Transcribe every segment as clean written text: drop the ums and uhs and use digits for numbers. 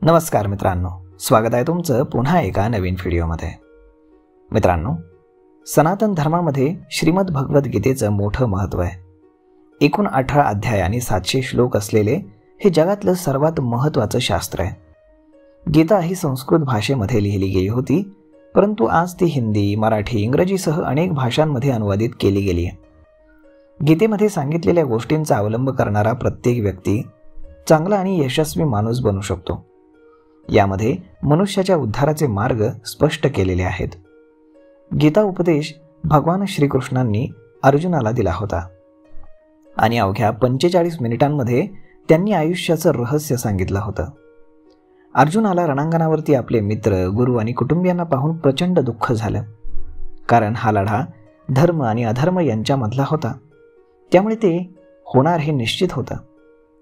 नमस्कार मित्रांनो, स्वागत आहे तुमचं पुन्हा एका नवीन व्हिडिओमध्ये। मित्रांनो, सनातन धर्मामध्ये श्रीमद भगवद्गीतेचं मोठं महत्त्व आहे। एकूण 18 अध्याय आणि 700 श्लोक असलेले हे जगातलं सर्वात महत्त्वाचं शास्त्र आहे। गीता ही संस्कृत भाषेमध्ये लिहिली गेली होती, परंतु आज ती हिंदी, मराठी, इंग्रजीसह अनेक भाषांमध्ये अनुवादित केली गेली आहे। गीतेमध्ये सांगितलेल्या गोष्टींचा अवलंब करणारा प्रत्येक व्यक्ती चांगला आणि यशस्वी माणूस बनू शकतो। यामध्ये मनुष्याच्या उद्धाराचे मार्ग स्पष्ट केलेले आहेत। गीता उपदेश भगवान श्रीकृष्णांनी अर्जुनाला दिला होता आणि अवघ्या 45 मिनिटांमध्ये त्यांनी आयुष्याचं रहस्य सांगितलं होतं। अर्जुनाला रणांगणावरती आपले मित्र, गुरु आणि कुटुंबियांना पाहून प्रचंड दुःख झालं, कारण हा लढा धर्म आणि अधर्म यांच्यामधला होता, त्यामुळे ते होणार हे निश्चित होतं।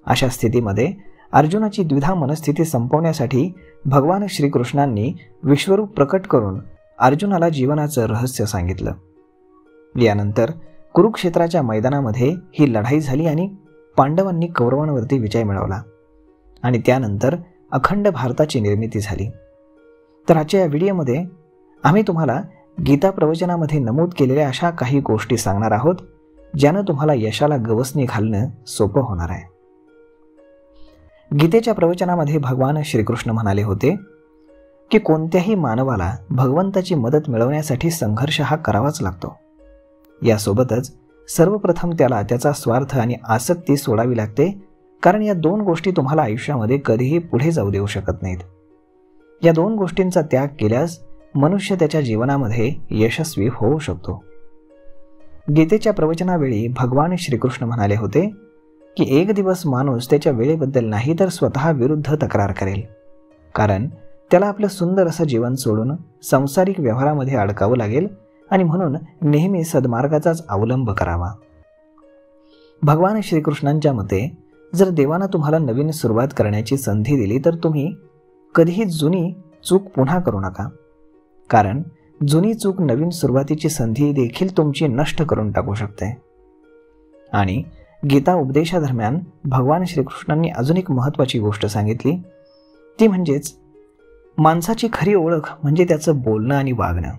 अशा स्थितीमध्ये अर्जुनाची द्विधा मनस्थिती संपवण्यासाठी भगवान श्रीकृष्णांनी विश्वरूप प्रकट करून अर्जुनाला जीवनाचं रहस्य सांगितलं। यानंतर कुरुक्षेत्राच्या मैदानामध्ये ही लढाई झाली आणि पांडवांनी कौरवांवरती विजय मिळवला आणि त्यानंतर अखंड भारताची निर्मिती झाली। तर आजच्या या व्हिडिओमध्ये आम्ही तुम्हाला गीता प्रवचनामध्ये नमूद केलेल्या अशा काही गोष्टी सांगणार आहोत, ज्यानं तुम्हाला यशाला गवसणी घालणं सोपं होणार आहे। गीतेच्या प्रवचनामध्ये भगवान श्रीकृष्ण म्हणाले होते की कोणत्याही मानवाला भगवंताची मदत मिळवण्यासाठी संघर्ष हा करावाच लागतो। यासोबतच सर्वप्रथम त्याला त्याचा स्वार्थ आणि आसक्ती सोडावी लागते, कारण या दोन गोष्टी तुम्हाला आयुष्यामध्ये कधीही पुढे जाऊ देऊ शकत नाहीत। या दोन गोष्टींचा त्याग केल्यास मनुष्य त्याच्या जीवनामध्ये यशस्वी होऊ शकतो। गीतेच्या प्रवचनावेळी भगवान श्रीकृष्ण म्हणाले होते की एक दिवस माणूस त्याच्या वेळेबद्दल नाही तर स्वतः विरुद्ध तक्रार करेल, कारण त्याला आपलं सुंदर असं जीवन सोडून सांसारिक व्यवहारामध्ये अडकावं लागेल आणि म्हणून नेहमी सद्मार्गाचाच अवलंब करावा। भगवान श्रीकृष्णांच्या मते जर देवानं तुम्हाला नवीन सुरुवात करण्याची संधी दिली तर तुम्ही कधीही जुनी चूक पुन्हा करू नका, कारण जुनी चूक नवीन सुरुवातीची संधी देखील तुमची नष्ट करून टाकू शकते। आणि गीता उपदेशादरम्यान भगवान श्रीकृष्णांनी अजून एक महत्त्वाची गोष्ट सांगितली, ती म्हणजेच माणसाची खरी ओळख म्हणजे त्याचं बोलणं आणि वागणं।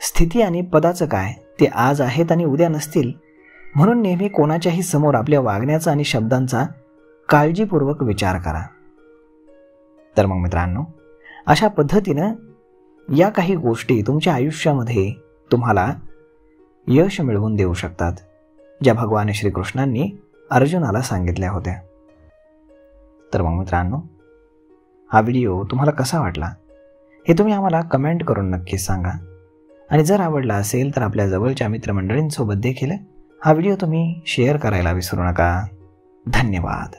स्थिती आणि पदाचं काय ते आज आहेत आणि उद्या नसतील, म्हणून नेहमी कोणाच्याही समोर आपल्या वागण्याचा आणि शब्दांचा काळजीपूर्वक विचार करा। तर मग मित्रांनो, अशा पद्धतीनं या काही गोष्टी तुमच्या आयुष्यामध्ये तुम्हाला यश मिळवून देऊ शकतात, ज्या भगवान श्रीकृष्णांनी अर्जुनाला सांगितल्या होत्या। तर मग मित्रांनो, हा व्हिडिओ तुम्हाला कसा वाटला हे तुम्ही आम्हाला कमेंट करून नक्कीच सांगा, आणि जर आवडला असेल तर आपल्या जवळच्या मित्रमंडळींसोबत देखील हा व्हिडिओ तुम्ही शेअर करायला विसरू नका। धन्यवाद।